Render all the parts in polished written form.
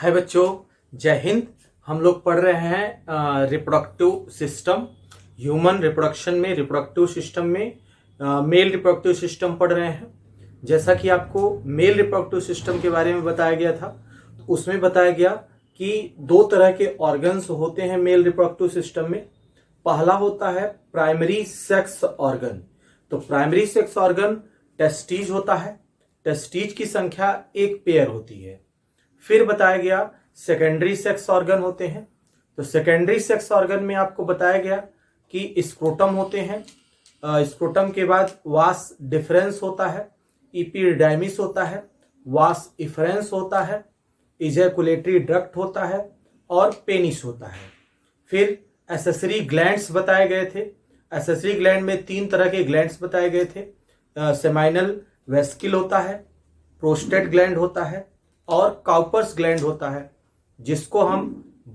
हाय बच्चों, जय हिंद। हम लोग पढ़ रहे हैं रिप्रोडक्टिव सिस्टम, ह्यूमन रिप्रोडक्शन में, रिप्रोडक्टिव सिस्टम में मेल रिप्रोडक्टिव सिस्टम पढ़ रहे हैं। जैसा कि आपको मेल रिप्रोडक्टिव सिस्टम के बारे में बताया गया था, तो उसमें बताया गया कि दो तरह के ऑर्गन्स होते हैं मेल रिप्रोडक्टिव सिस्टम में। पहला होता है प्राइमरी सेक्स ऑर्गन। तो प्राइमरी सेक्स ऑर्गन टेस्टीज होता है। टेस्टीज की संख्या एक पेयर होती है। फिर बताया गया सेकेंडरी सेक्स ऑर्गन होते हैं। तो सेकेंडरी सेक्स ऑर्गन में आपको बताया गया कि स्क्रोटम होते हैं। स्क्रोटम के बाद वास डिफरेंस होता है, इपिडाइमिस होता है, वास इफरेंस होता है, इजैकुलेटरी डक्ट होता है और पेनिस होता है। फिर एसेसरी ग्लैंड्स बताए गए थे। एसेसरी ग्लैंड में तीन तरह के ग्लैंड्स बताए गए थे। सेमाइनल वेस्किल होता है, प्रोस्टेट ग्लैंड होता है और काउपर्स ग्लैंड होता है, जिसको हम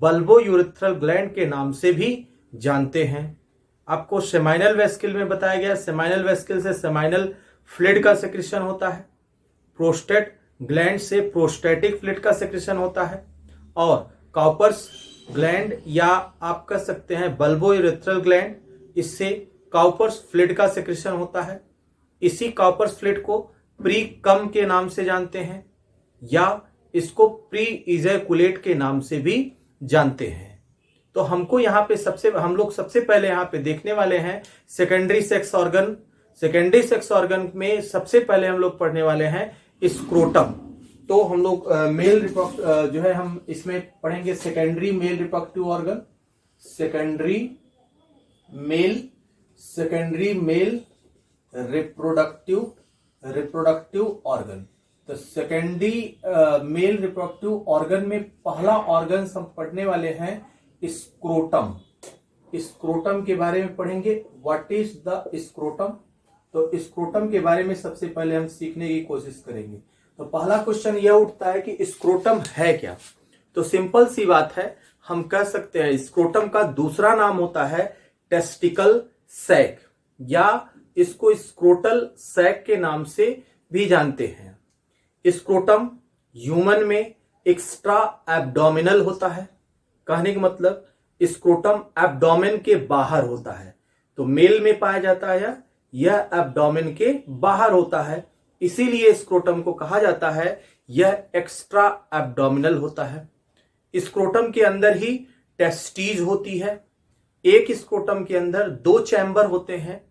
बल्बो यूरेथ्रल ग्लैंड के नाम से भी जानते हैं। आपको सेमाइनल वेस्किल में बताया गया, सेमाइनल वेस्किल से सेमाइनल फ्लूइड का सेक्रेशन होता है। प्रोस्टेट ग्लैंड से प्रोस्टेटिक फ्लूइड का सेक्रेशन होता है और काउपर्स ग्लैंड या आप कह सकते हैं बल्बो यूरेथ्रल ग्लैंड, इससे काउपर्स फ्लूइड का सेक्रेशन होता है। इसी काउपर्स फ्लूइड को प्री कम के नाम से जानते हैं या इसको प्री इजैकुलेट के नाम से भी जानते हैं। तो हमको यहाँ पे हम लोग सबसे पहले यहाँ पे देखने वाले हैं secondary sex organ. Secondary sex organ में सबसे पहले हम लोग पढ़ने वाले हैं स्क्रोटम। तो हम लोग जो है हम इसमें पढ़ेंगे secondary male reproductive organ, secondary male reproductive organ. तो सेकेंडरी मेल रिप्रोडक्टिव ऑर्गन में पहला ऑर्गन हम पढ़ने वाले हैं स्क्रोटम। स्क्रोटम के बारे में पढ़ेंगे। What is the scrotum? तो स्क्रोटम के बारे में सबसे पहले हम सीखने की कोशिश करेंगे। तो पहला क्वेश्चन यह उठता है कि स्क्रोटम है क्या? तो सिंपल सी बात है, हम कह सकते हैं स्क्रोटम का दूसरा नाम होता है टेस्टिकल सैक, या इसको स्क्रोटल सैक के नाम से भी जानते हैं। स्क्रोटम ह्यूमन में एक्स्ट्रा एब्डोमिनल होता है। कहने का मतलब स्क्रोटम एब्डोमेन के बाहर होता है। तो मेल में पाया जाता है यह एब्डोमेन के बाहर होता है, इसीलिए स्क्रोटम को कहा जाता है यह एक्स्ट्रा एब्डोमिनल होता है। स्क्रोटम के अंदर ही टेस्टीज होती है। एक स्क्रोटम के अंदर दो चैम्बर होते हैं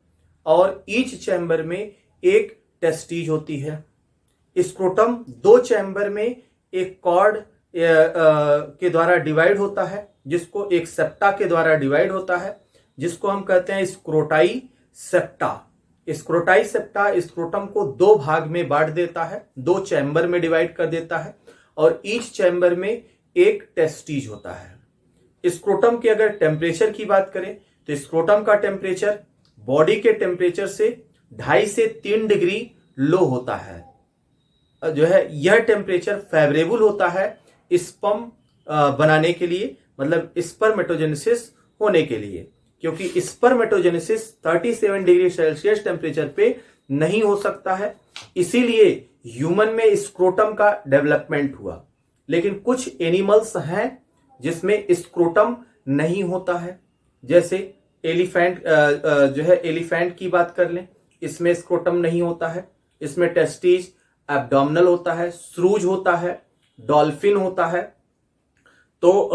और ईच चैम्बर में एक टेस्टीज होती है। स्क्रोटम दो चैम्बर में एक कॉर्ड के द्वारा डिवाइड होता है, जिसको एक सेप्टा के द्वारा डिवाइड होता है, जिसको हम कहते हैं स्क्रोटाई सेप्टा। स्क्रोटाई सेप्टा स्क्रोटम को दो भाग में बांट देता है, दो चैम्बर में डिवाइड कर देता है और ईच चैम्बर में एक टेस्टीज होता है। स्क्रोटम के अगर टेम्परेचर की बात करें तो स्क्रोटम का टेम्परेचर बॉडी के टेम्परेचर से 2.5 से 3 डिग्री लो होता है। जो है यह टेम्परेचर फेवरेबल होता है स्पर्म बनाने के लिए, मतलब स्पर्मेटोजेनेसिस होने के लिए, क्योंकि स्पर्मेटोजेनेसिस 37 डिग्री सेल्सियस टेम्परेचर पे नहीं हो सकता है। इसीलिए ह्यूमन में स्क्रोटम का डेवलपमेंट हुआ। लेकिन कुछ एनिमल्स हैं जिसमें स्क्रोटम नहीं होता है, जैसे एलिफेंट एलिफेंट की बात कर लें, इसमें स्क्रोटम नहीं होता है। इसमें टेस्टीज एब्डोमिनल होता है, श्रूज होता है, डॉल्फिन होता है। तो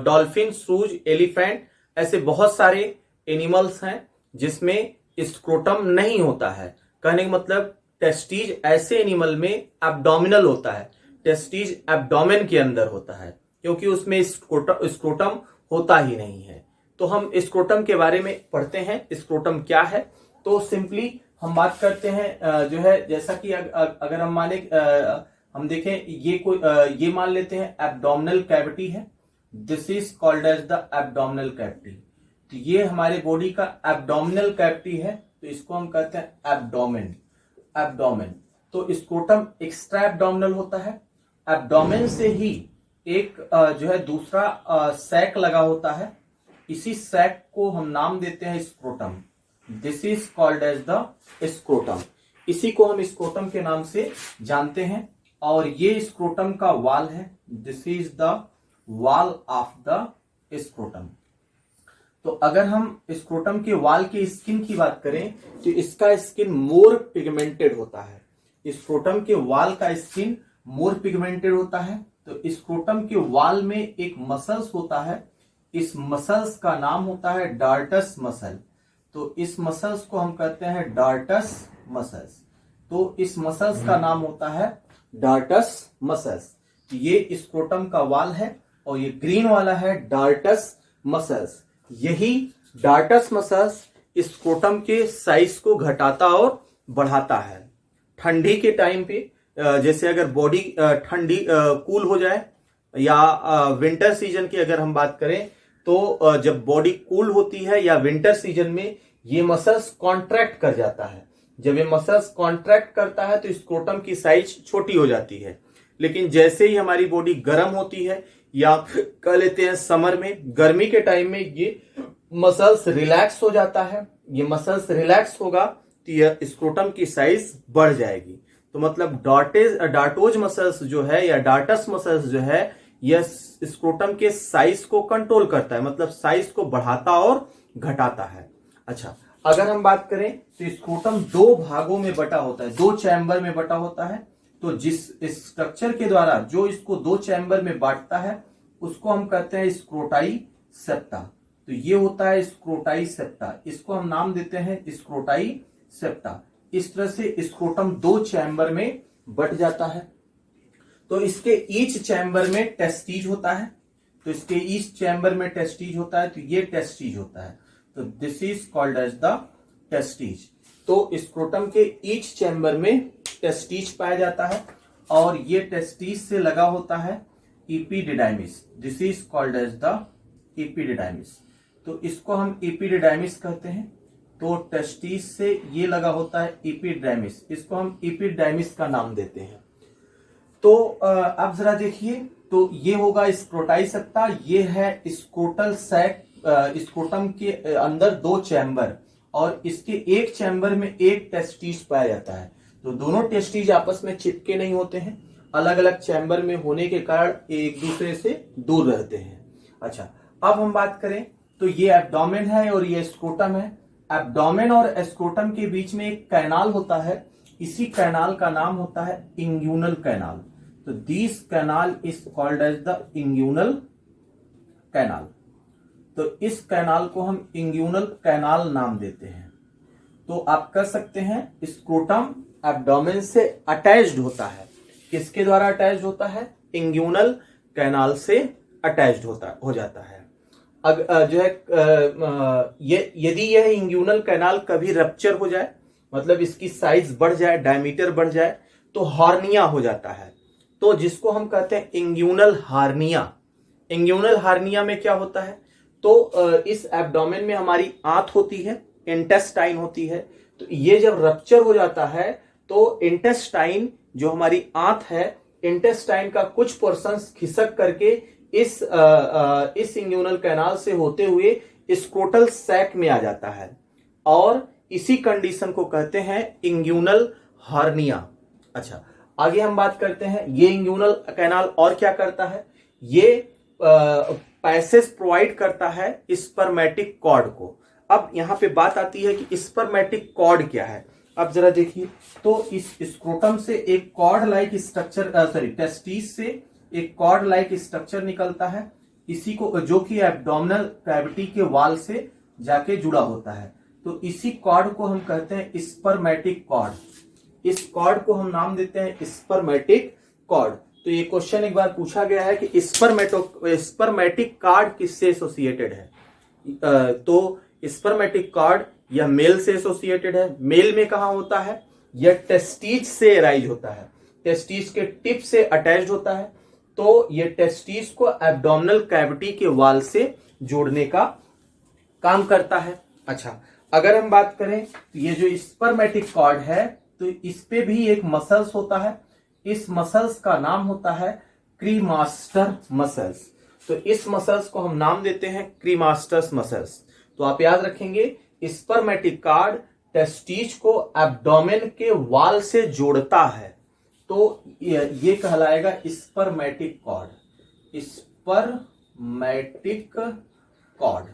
डॉल्फिन, श्रूज, एलिफेंट, ऐसे बहुत सारे एनिमल्स हैं जिसमें स्क्रोटम नहीं होता है। कहने का मतलब टेस्टीज ऐसे एनिमल में एब्डोमिनल होता है, टेस्टीज एब्डोमेन के अंदर होता है, क्योंकि उसमें स्क्रोटम होता ही नहीं है। तो हम स्क्रोटम के बारे में पढ़ते हैं, स्क्रोटम क्या है। तो सिंपली हम बात करते हैं जैसा कि अगर हम माने हम देखें ये मान लेते हैं एब्डोमिनल कैविटी है। This is called as the abdominal cavity. तो ये हमारे बॉडी का एब्डोमिनल कैविटी है, तो इसको हम कहते हैं एब्डोमेन। तो स्क्रोटम एक्स्ट्रा एब्डोमिनल होता है। एब्डोमेन से ही एक दूसरा सैक लगा होता है। इसी सैक को हम नाम देते हैं scrotum. This is called as the scrotum. इसी को हम स्क्रोटम के नाम से जानते हैं। और ये स्क्रोटम का वाल है। This is the wall of the scrotum. तो अगर हम स्क्रोटम के वाल के स्किन की बात करें तो इसका स्किन मोर पिगमेंटेड होता है। स्क्रोटम के वाल का स्किन मोर पिगमेंटेड होता है। तो स्क्रोटम के वाल में एक मसल्स होता है, इस मसल्स का नाम होता है डार्टस मसल। तो इस मसल्स को हम कहते हैं डार्टस मसल्स। तो इस मसल्स का नाम होता है डार्टस मसल्स। तो ये स्क्रोटम का वाल है और ये ग्रीन वाला है डार्टस मसल्स। यही डार्टस मसल्स स्क्रोटम के साइज को घटाता और बढ़ाता है। ठंडी के टाइम पे जैसे अगर बॉडी ठंडी कूल हो जाए या विंटर सीजन की अगर हम बात करें तो जब बॉडी कूल होती है या विंटर सीजन में ये मसल्स कॉन्ट्रैक्ट कर जाता है। जब ये मसल्स कॉन्ट्रैक्ट करता है तो स्क्रोटम की साइज छोटी हो जाती है। लेकिन जैसे ही हमारी बॉडी गर्म होती है या कह लेते हैं समर में, गर्मी के टाइम में ये मसल्स रिलैक्स हो जाता है। ये मसल्स रिलैक्स होगा तो यह स्क्रोटम की साइज बढ़ जाएगी। तो मतलब डार्टोज मसल्स जो है या डार्टस मसल्स जो है यह स्क्रोटम के साइज को कंट्रोल करता है, मतलब साइज को बढ़ाता और घटाता है। अच्छा, अगर हम बात करें तो स्क्रोटम दो भागों में बटा होता है, दो चैम्बर में बटा होता है। तो जिस स्ट्रक्चर के द्वारा जो इसको दो चैम्बर में बांटता है उसको हम कहते हैं स्क्रोटाई सेप्टा। तो ये होता है स्क्रोटाई सेप्टा, इसको हम नाम देते हैं स्क्रोटाई सेप्टा। इस तरह से स्क्रोटम दो चैम्बर में बट जाता है। तो इसके ईच चैम्बर में टेस्टीज होता है। तो इसके ईच चैम्बर में टेस्टीज होता है, तो ये टेस्टीज होता है। तो this is called as the testes. तो स्क्रोटम के ईच चैम्बर में टेस्टीज पाया जाता है और ये टेस्टीज से लगा होता है epididymis. This is called as the epididymis. तो इसको हम एपिडिडाइमिस कहते हैं। तो टेस्टीज से ये लगा होता है एपिडिडाइमिस, इसको हम एपिडिडाइमिस का नाम देते हैं। तो अब जरा देखिए, तो ये होगा स्क्रोटाई सेप्टा, ये है स्क्रोटल सैक। स्क्रोटम के अंदर दो चैम्बर और इसके एक चैम्बर में एक टेस्टीज पाया जाता है। तो दोनों टेस्टीज आपस में चिपके नहीं होते हैं, अलग अलग चैम्बर में होने के कारण एक दूसरे से दूर रहते हैं। अच्छा, अब हम बात करें तो ये एब्डोमेन है और ये स्क्रोटम है। एब्डोमेन और स्क्रोटम के बीच में एक कैनाल होता है, इसी कैनाल का नाम होता है इंग्यूनल कैनाल। तो this canal is called as the inguinal canal. तो इस कैनाल को हम इंग्यूनल कैनाल नाम देते हैं। तो आप कर सकते हैं स्क्रोटम एब्डोमेन से अटैच्ड होता है। किसके द्वारा अटैच्ड होता है? इंग्यूनल कैनाल से अटैच्ड हो जाता है। जो है यदि यह इंग्यूनल कैनाल कभी रप्चर हो जाए, मतलब इसकी साइज बढ़ जाए, डायमीटर बढ़ जाए, तो हार्निया हो जाता है। तो जिसको हम कहते हैं इंग्यूनल हार्निया। इंग्यूनल हार्निया में क्या होता है? तो इस एब्डोमेन में हमारी आंत होती है, इंटेस्टाइन होती है। तो ये जब रप्चर हो जाता है तो इंटेस्टाइन, जो हमारी आंत है, इंटेस्टाइन का कुछ पोर्शन खिसक करके इस इंग्यूनल कैनाल से होते हुए स्क्रोटल सैक में आ जाता है और इसी कंडीशन को कहते हैं इंग्यूनल हार्निया। अच्छा, आगे हम बात करते हैं ये इंग्यूनल कैनाल और क्या करता है। ये पैसेज प्रोवाइड करता है स्पर्मेटिक कॉर्ड को। अब यहां पे बात आती है कि स्पर्मेटिक कॉर्ड क्या है। अब जरा देखिए, तो इस स्क्रोटम से एक कॉर्ड लाइक स्ट्रक्चर टेस्टिस से एक कॉर्ड लाइक स्ट्रक्चर निकलता है, इसी को जो कि एब्डोमिनल कैविटी के वाल से जाके जुड़ा होता है। तो इसी कॉर्ड को हम कहते हैं स्पर्मेटिक कॉर्ड। इस कॉर्ड को हम नाम देते हैं स्पर्मेटिक कॉर्ड। तो ये क्वेश्चन एक बार पूछा गया है कि स्पर्मेटिक कॉर्ड किससे एसोसिएटेड है। तो स्पर्मेटिक कॉर्ड यह मेल से एसोसिएटेड है। मेल में कहां होता है? यह टेस्टिज से अराइज होता है, टेस्टिज के टिप से अटैच्ड होता है। तो यह टेस्टिज को एब्डोमिनल कैविटी के वाल से जोड़ने का काम करता है। अच्छा, अगर हम बात करें तो ये जो स्पर्मेटिक कॉर्ड है, तो इस पे भी एक मसल्स होता है। इस मसल्स का नाम होता है क्रीमास्टर मसल्स। तो इस मसल्स को हम नाम देते हैं क्रीमास्टर्स मसल्स। तो आप याद रखेंगे, स्पर्मेटिक कॉर्ड टेस्टिज को एब्डोमेन के वाल से जोड़ता है। तो ये कहलाएगा स्पर्मेटिक कॉर्ड। स्पर्मेटिक कॉर्ड,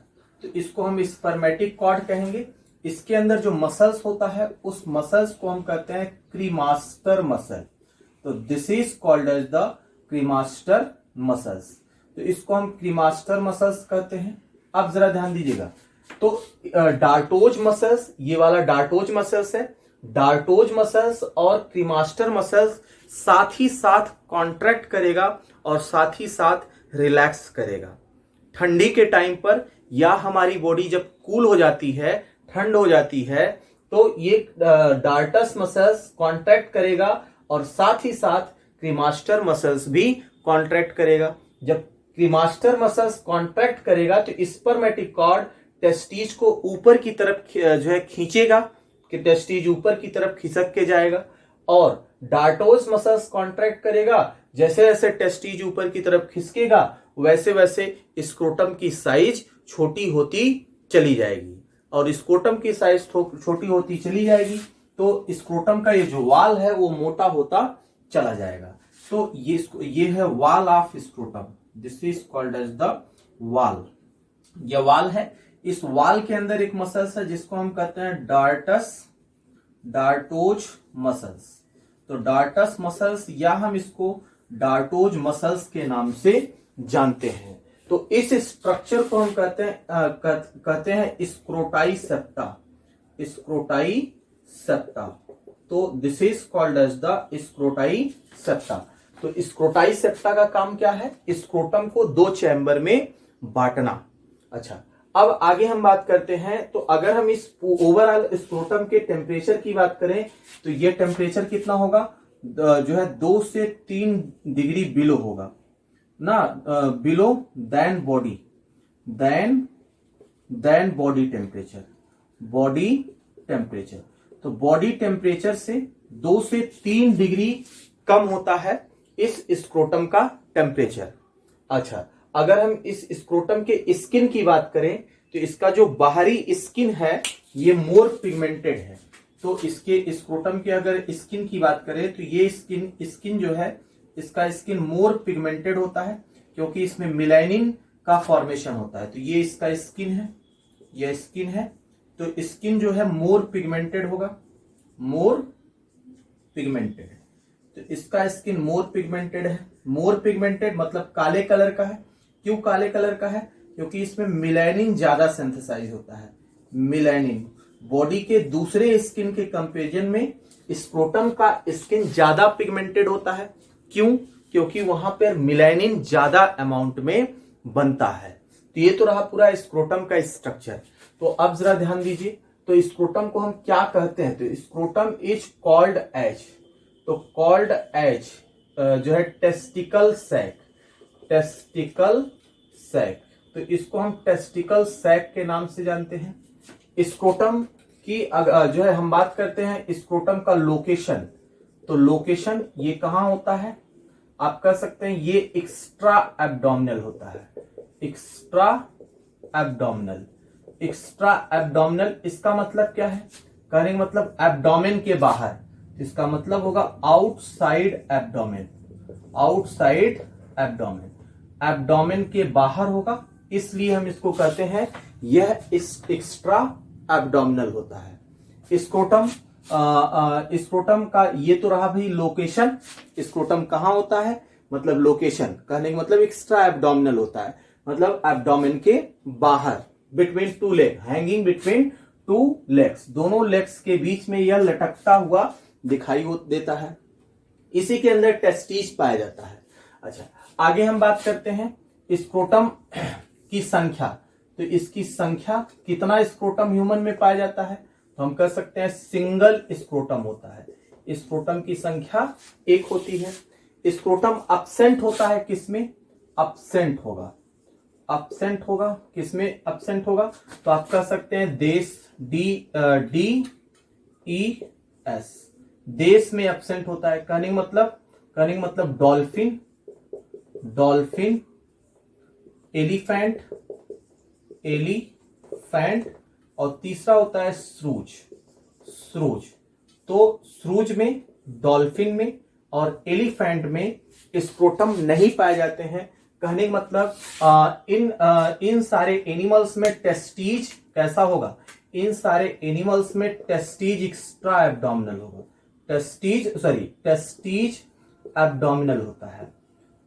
तो इसको हम स्पर्मेटिक कॉर्ड कहेंगे। इसके अंदर जो मसल्स होता है उस मसल्स को हम कहते हैं क्रीमास्टर मसल। तो this is called as the cremaster muscles. तो इसको हम क्रीमास्टर मसल्स कहते हैं। अब जरा ध्यान दीजिएगा, तो डार्टोज मसल्स, ये वाला डार्टोज मसल्स है। डार्टोज मसल्स और क्रीमास्टर मसल्स साथ ही साथ कॉन्ट्रैक्ट करेगा और साथ ही साथ रिलैक्स करेगा। ठंडी के टाइम पर या हमारी बॉडी जब कूल हो जाती है, ठंड हो जाती है, तो ये डार्टस मसल्स कॉन्ट्रैक्ट करेगा और साथ ही साथ क्रीमास्टर मसल्स भी कॉन्ट्रैक्ट करेगा। जब क्रीमास्टर मसल्स कॉन्ट्रैक्ट करेगा तो स्पर्मेटिक कॉर्ड टेस्टिज को ऊपर की तरफ जो है खींचेगा कि टेस्टिज ऊपर की तरफ खिसक के जाएगा, और डार्टोज मसल्स कॉन्ट्रैक्ट करेगा। जैसे जैसे टेस्टिज ऊपर की तरफ खिसकेगा वैसे वैसे स्क्रोटम की साइज छोटी होती चली जाएगी, और स्क्रोटम की साइज छोटी होती चली जाएगी तो स्क्रोटम का ये जो वाल है वो मोटा होता चला जाएगा। तो ये है wall of scrotum. This is called as the wall. ये वाल है। इस वाल के अंदर एक मसल्स है जिसको हम कहते हैं डार्टोज मसल्स। तो डार्टस मसल्स या हम इसको डार्टोज मसल्स के नाम से जानते हैं। तो इस स्ट्रक्चर को हम कहते हैं स्क्रोटाई सेप्टा। तो this is called as the scroti septa. तो स्क्रोटाई सेप्टा का काम क्या है? स्क्रोटम को दो चैम्बर में बांटना। अच्छा, अब आगे हम बात करते हैं। तो अगर हम इस ओवरऑल स्क्रोटम के टेम्परेचर की बात करें तो ये टेम्परेचर कितना होगा? जो है 2 से 3 डिग्री बिलो होगा ना, बिलो देन बॉडी टेम्परेचर। तो बॉडी टेम्परेचर से 2 से 3 डिग्री कम होता है इस स्क्रोटम का टेम्परेचर। अच्छा, अगर हम इस स्क्रोटम के स्किन की बात करें तो इसका जो बाहरी स्किन है ये मोर पिगमेंटेड है। तो इसके स्क्रोटम के अगर स्किन की बात करें तो ये स्किन जो है, इसका स्किन मोर पिगमेंटेड होता है क्योंकि इसमें मिलेनिन का फॉर्मेशन होता है। तो ये इसका स्किन है, ये स्किन है। तो स्किन जो है मोर पिगमेंटेड होगा, मोर पिगमेंटेड। तो इसका स्किन मोर पिगमेंटेड है। मोर पिगमेंटेड मतलब काले कलर का है। क्यों काले कलर का है? क्योंकि इसमें मिलेनिन ज्यादा सिंथेसाइज होता है। मिलेनिन बॉडी के दूसरे स्किन के कंपेरिजन में स्क्रोटम का स्किन ज्यादा पिगमेंटेड होता है। क्यों? क्योंकि वहां पर मिलेनिन ज्यादा अमाउंट में बनता है। तो ये तो रहा पूरा स्क्रोटम का स्ट्रक्चर। तो अब जरा ध्यान दीजिए, तो स्क्रोटम को हम क्या कहते हैं? तो स्क्रोटम इज कॉल्ड एज, तो कॉल्ड एज जो है टेस्टिकल सैक। तो इसको हम टेस्टिकल सैक के नाम से जानते हैं। स्क्रोटम की जो है हम बात करते हैं स्क्रोटम का लोकेशन। तो लोकेशन ये कहां होता है? आप कह सकते हैं ये एक्स्ट्रा एब्डोमिनल होता है। एक्स्ट्रा एब्डोमिनल इसका मतलब क्या है? कहने का मतलब एब्डोमेन के बाहर। इसका मतलब होगा आउटसाइड एब्डोमेन के बाहर होगा, इसलिए हम इसको कहते हैं यह एक्स्ट्रा एब्डोमिनल होता है। स्क्रोटम का ये तो रहा भाई लोकेशन। स्क्रोटम कहां होता है? मतलब लोकेशन, कहने का मतलब एक्स्ट्रा एब्डोमिनल होता है, मतलब एब्डोमेन के बाहर, between two leg, hanging between two legs, दोनों लेग्स के बीच में यह लटकता हुआ दिखाई देता है। इसी के अंदर टेस्टिज पाया जाता है। अच्छा, आगे हम बात करते हैं स्क्रोटम की संख्या। तो इसकी संख्या, कितना स्क्रोटम ह्यूमन में पाया जाता है? तो हम कह सकते हैं सिंगल स्क्रोटम होता है। स्क्रोटम की संख्या 1 होती है। स्क्रोटम अब्सेंट होता है किसमें? अब्सेंट होगा किसमें? अब्सेंट होगा तो आप कह सकते हैं DES, देश में अब्सेंट होता है। कहने का मतलब डॉल्फिन, एलिफेंट और तीसरा होता है स्रूज। तो स्रूज में, डॉल्फिन में और एलिफेंट में स्क्रोटम नहीं पाए जाते हैं। कहने का मतलब इन सारे एनिमल्स में टेस्टीज कैसा होगा, इन सारे एनिमल्स में टेस्टीज एक्स्ट्रा एब्डोमिनल होगा, टेस्टीज एब्डोमिनल होता है,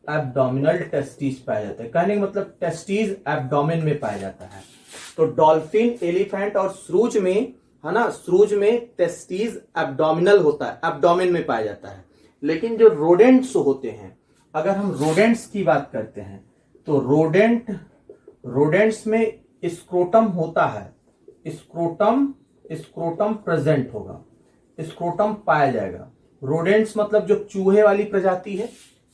एब्डोमिनल टेस्टीज पाया जाता है। कहने का मतलब टेस्टीज एब्डोमेन में पाया जाता है। तो डॉल्फिन, एलिफेंट और श्रूज में, है ना, श्रूज में टेस्टीज एब्डोमिनल होता है, एब्डोमेन में पाया जाता है। लेकिन जो रोडेंट्स होते हैं, अगर हम रोडेंट्स की बात करते हैं तो रोडेंट्स में स्क्रोटम होता है, स्क्रोटम प्रेजेंट होगा, स्क्रोटम पाया जाएगा। रोडेंट्स मतलब जो चूहे वाली प्रजाति है,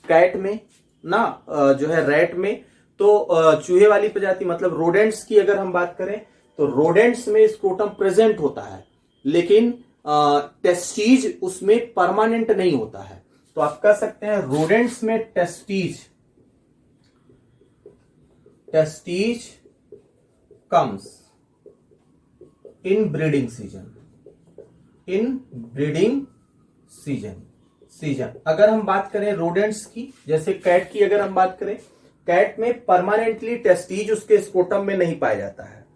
कैट में ना, जो है रैट में, तो चूहे वाली प्रजाति मतलब रोडेंट्स की अगर हम बात करें तो रोडेंट्स में स्क्रोटम प्रेजेंट होता है, लेकिन टेस्टीज उसमें परमानेंट नहीं होता है। तो आप कह सकते हैं रोडेंट्स में testes comes in breeding season. अगर हम बात करें रोडेंट्स की, जैसे कैट की अगर हम बात करें, कैट में परमानेंटली टेस्टीज उसके स्क्रोटम में नहीं पाया जाता है।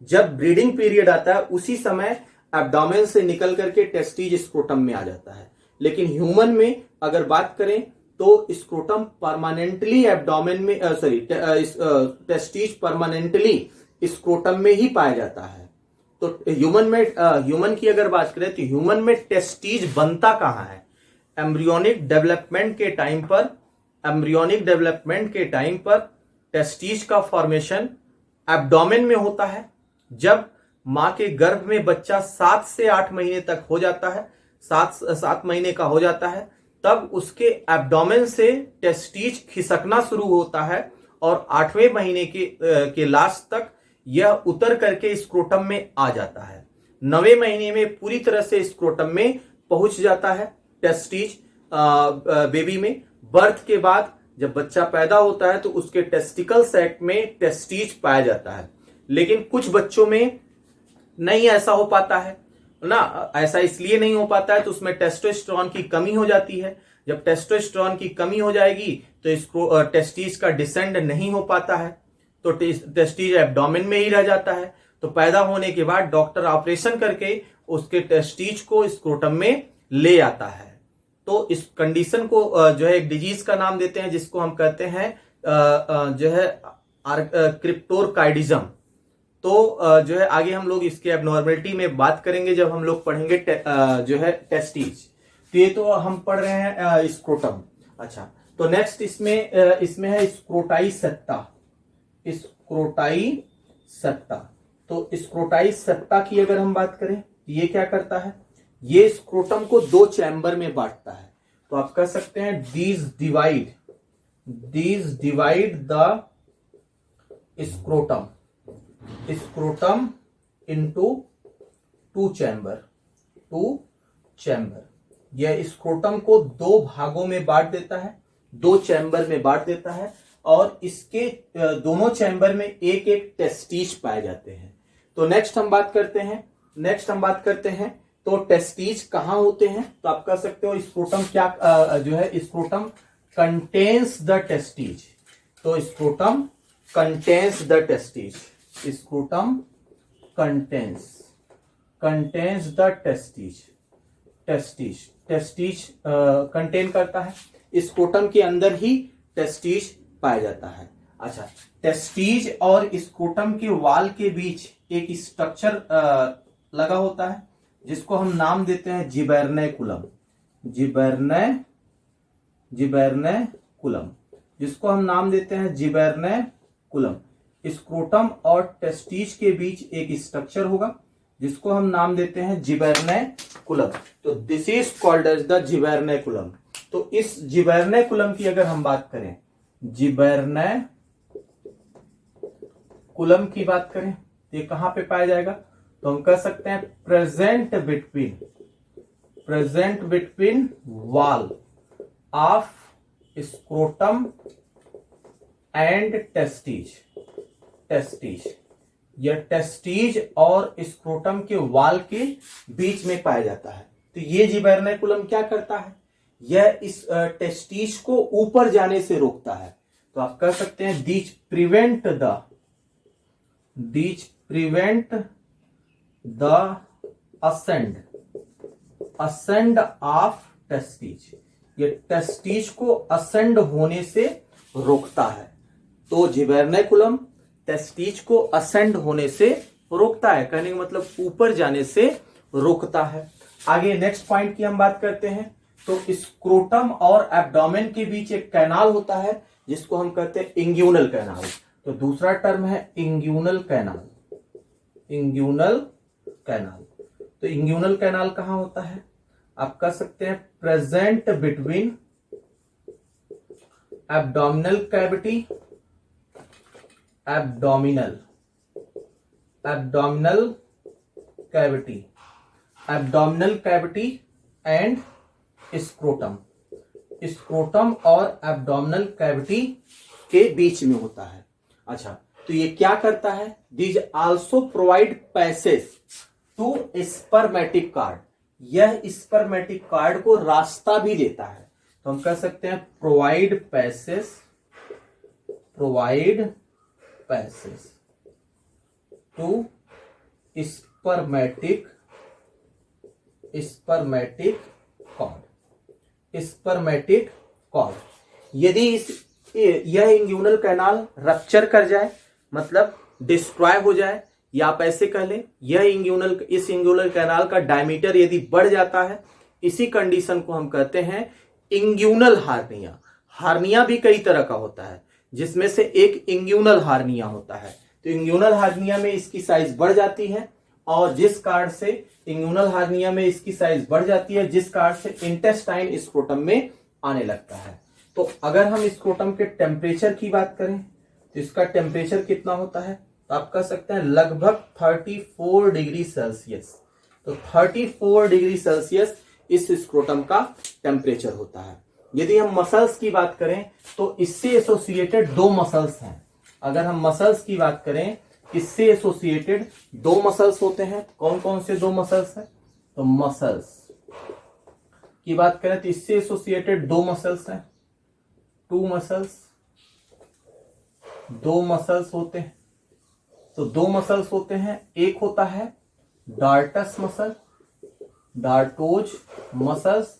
जब ब्रीडिंग पीरियड आता है उसी समय एब्डोमेन से निकल करके टेस्टीज स्क्रोटम में आ जाता है। लेकिन ह्यूमन में अगर बात करें तो स्क्रोटम परमानेंटली एब्डोमेन में टेस्टीज परमानेंटली स्क्रोटम में ही पाया जाता है। तो ह्यूमन की अगर बात करें तो ह्यूमन में टेस्टीज बनता कहां है, एम्ब्रियोनिक डेवलपमेंट के टाइम पर टेस्टीज का फॉर्मेशन एब्डोमेन में होता है। जब मां के गर्भ में बच्चा 7 से 8 महीने तक हो जाता है, 7 महीने का हो जाता है, तब उसके एब्डोमेन से टेस्टीज खिसकना शुरू होता है और 8वें महीने के लास्ट तक यह उतर करके स्क्रोटम में आ जाता है। 9वें महीने में पूरी तरह से स्क्रोटम में पहुंच जाता है टेस्टीज बेबी में। बर्थ के बाद जब बच्चा पैदा होता है तो उसके टेस्टिकल सैक में टेस्टीज पाया जाता है। लेकिन कुछ बच्चों में नहीं ऐसा हो पाता है ना, ऐसा इसलिए नहीं हो पाता है तो उसमें टेस्टोस्टेरोन की कमी हो जाती है। जब टेस्टोस्टेरोन की कमी हो जाएगी तो इसको टेस्टीज का डिसेंड नहीं हो पाता है, तो टेस्टीज एब्डोमेन में ही रह जाता है। तो पैदा होने के बाद डॉक्टर ऑपरेशन करके उसके टेस्टीज को स्क्रोटम में ले आता है। तो इस कंडीशन को जो है एक डिजीज का नाम देते हैं, जिसको हम कहते हैं जो है क्रिप्टोरकाइडिज्म। तो जो है आगे हम लोग इसके एबनॉर्मलिटी में बात करेंगे जब हम लोग पढ़ेंगे जो है टेस्टीज। तो ये तो हम पढ़ रहे हैं स्क्रोटम। अच्छा, तो नेक्स्ट इसमें है स्क्रोटाई सत्ता। तो स्क्रोटाई सत्ता की अगर हम बात करें तो ये क्या करता है, ये स्क्रोटम को 2 चैम्बर में बांटता है। तो आप कह सकते हैं these divide the scrotum into 2 chamber. यह स्क्रोटम को 2 भागों में बांट देता है, 2 चैम्बर में बांट देता है, और इसके दोनों चैम्बर में एक एक टेस्टीज पाए जाते हैं। तो नेक्स्ट हम बात करते हैं तो टेस्टीज कहां होते हैं। तो आप कह सकते हो स्क्रोटम क्या जो है स्क्रोटम कंटेन्स द टेस्टीज। तो scrotum contains the testes, scrotum contains the testes contain करता है, स्क्रोटम के अंदर ही टेस्टीज पाया जाता है। अच्छा, टेस्टीज और स्क्रोटम के वाल के बीच एक स्ट्रक्चर लगा होता है जिसको हम नाम देते हैं जिबर्नैकुलम, जिसको हम नाम देते हैं जिबर्नैकुलम। स्क्रोटम और टेस्टीज के बीच एक स्ट्रक्चर होगा जिसको हम नाम देते हैं जिबर्नैकुलम। तो this is called as the gubernaculum. तो इस जिबर्नैकुलम की अगर हम बात करें, जिबर्नैकुलम की बात करें तो ये कहां पे पाया जाएगा, तो हम कह सकते हैं present between wall of scrotum and testes. यह टेस्टीज और स्क्रोटम के वाल के बीच में पाया जाता है। तो ये जिबर्नैकुलम क्या करता है, यह इस टेस्टिज को ऊपर जाने से रोकता है। तो आप कह सकते हैं these prevent the ascend of testes, ये टेस्टिज को असेंड होने से रोकता है। तो जिबेर्नेकुलम टेस्टिज को असेंड होने से रोकता है, कहने का मतलब ऊपर जाने से रोकता है। आगे नेक्स्ट पॉइंट की हम बात करते हैं। तो स्क्रोटम और एब्डोमेन के बीच एक कैनाल होता है जिसको हम कहते हैं इंग्यूनल कैनाल। तो दूसरा टर्म है इंग्यूनल कैनाल। तो इंग्यूनल कैनाल कहां होता है? आप कह सकते हैं present between abdominal cavity and scrotum और एब्डोमिनल कैविटी के बीच में होता है। अच्छा, तो ये क्या करता है? These also provide passage to spermatic cord, यह स्पर्मेटिक कार्ड को रास्ता भी देता है। तो हम कह सकते हैं provide passage to spermatic cord. यदि यह इंग्यूनल कैनाल रप्चर कर जाए, मतलब डिस्ट्रॉय हो जाए, या आप ऐसे कह लें इस इंग्यूनल कैनाल का डायमीटर यदि बढ़ जाता है, इसी कंडीशन को हम कहते हैं इंग्यूनल हार्निया। हार्निया भी कई तरह का होता है, जिसमें से एक इंग्यूनल हार्निया होता है। तो इंग्यूनल हार्निया में इसकी साइज बढ़ जाती है, और जिस कारण से इंग्यूनल हार्निया में इसकी साइज बढ़ जाती है, जिस कारण से इंटेस्टाइन स्क्रोटम में आने लगता है। तो अगर हम स्क्रोटम के टेम्परेचर की बात करें तो इसका टेम्परेचर कितना होता है? तो आप कह सकते हैं लगभग 34 डिग्री सेल्सियस। तो 34 डिग्री सेल्सियस इस स्क्रोटम का टेम्परेचर होता है। यदि हम मसल्स की बात करें तो इससे एसोसिएटेड दो मसल्स हैं। अगर हम मसल्स की बात करें, इससे एसोसिएटेड दो मसल्स होते हैं। कौन कौन से दो मसल्स हैं? तो मसल्स की बात करें तो इससे एसोसिएटेड दो मसल्स हैं, दो मसल्स होते हैं। तो दो मसल्स होते हैं, एक होता है डार्टस मसल, डार्टोज मसल्स,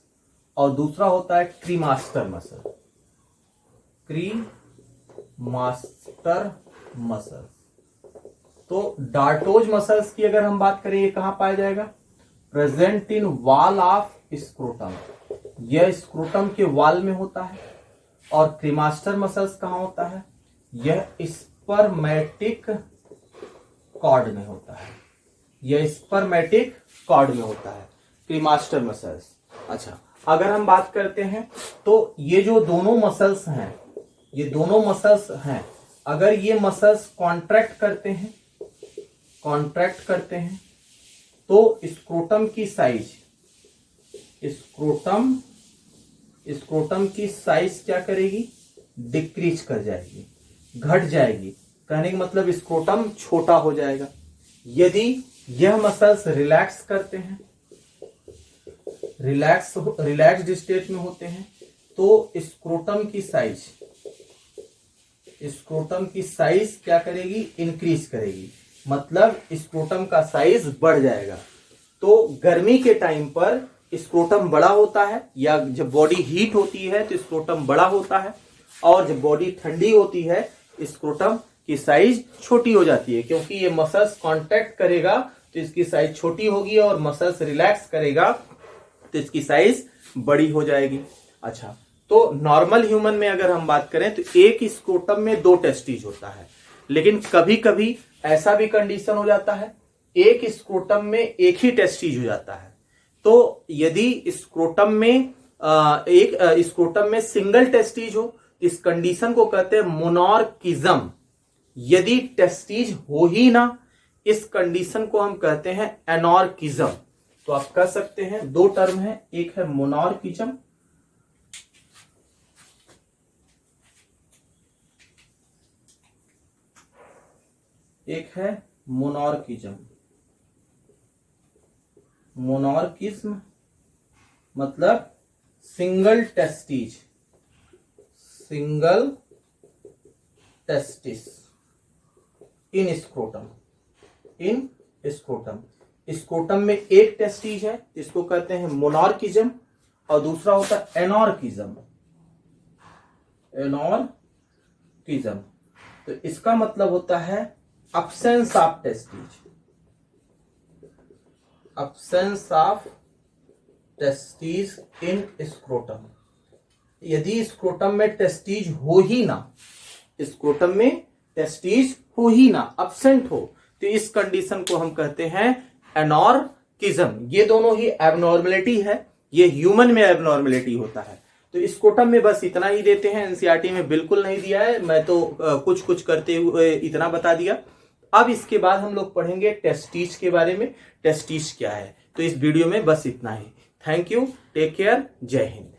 और दूसरा होता है क्रीमास्टर मसल। तो डार्टोज मसल्स की अगर हम बात करें, ये कहां पाया जाएगा? Present in wall of scrotum, यह स्क्रोटम के वॉल में होता है। और क्रीमास्टर मसल्स कहां होता है? यह स्पर्मेटिक कॉर्ड में होता है, क्रीमास्टर मसल्स। अच्छा, अगर हम बात करते हैं तो ये जो दोनों मसल्स हैं, अगर ये मसल्स कॉन्ट्रैक्ट करते हैं तो स्क्रोटम की साइज क्या करेगी? डिक्रीज कर जाएगी, घट जाएगी। कहने का मतलब स्क्रोटम छोटा हो जाएगा। यदि यह मसल्स रिलैक्स करते हैं, रिलैक्स्ड स्टेट में होते हैं, तो स्क्रोटम की साइज क्या करेगी? इंक्रीज करेगी, मतलब स्क्रोटम का साइज बढ़ जाएगा। तो गर्मी के टाइम पर स्क्रोटम बड़ा होता है, या जब बॉडी हीट होती है तो स्क्रोटम बड़ा होता है, और जब बॉडी ठंडी होती है स्क्रोटम की साइज छोटी हो जाती है, क्योंकि ये मसल्स कांटेक्ट करेगा तो इसकी साइज छोटी होगी, और मसल्स रिलैक्स करेगा तो इसकी साइज बड़ी हो जाएगी। अच्छा, तो नॉर्मल ह्यूमन में अगर हम बात करें तो एक स्क्रोटम में दो टेस्टिज होता है, लेकिन कभी कभी ऐसा भी कंडीशन हो जाता है एक स्क्रोटम में एक ही टेस्टिज हो जाता है। तो यदि स्क्रोटम में सिंगल टेस्टिज हो, इस कंडीशन को कहते हैं मोनॉर्किज्म। यदि टेस्टिज हो ही ना, इस कंडीशन को हम कहते हैं एनॉर्किज्म। तो आप कह सकते हैं दो टर्म है, एक है मोनॉर्किज्म, एक है मोनॉर्किज्म। मोनॉर्किज्म मतलब single testis in scrotum. Scrotum में एक टेस्टिज है, इसको कहते हैं मोनार्किज्म, और दूसरा होता है एनॉर्किज्म। तो इसका मतलब होता है absence of testes in scrotum. यदि स्क्रोटम में टेस्टिज हो ही ना, absent हो, तो इस कंडीशन को हम कहते हैं एनॉर्किज्म। ये दोनों ही एबनॉर्मलिटी है, ये ह्यूमन में एबनॉर्मलिटी होता है। तो स्क्रोटम में बस इतना ही देते हैं, एनसीईआरटी में बिल्कुल नहीं दिया है, मैं तो कुछ करते हुए इतना बता दिया। अब इसके बाद हम लोग पढ़ेंगे टेस्टिज के बारे में, टेस्टिज क्या है। तो इस वीडियो में बस इतना ही। थैंक यू, टेक केयर, जय हिंद।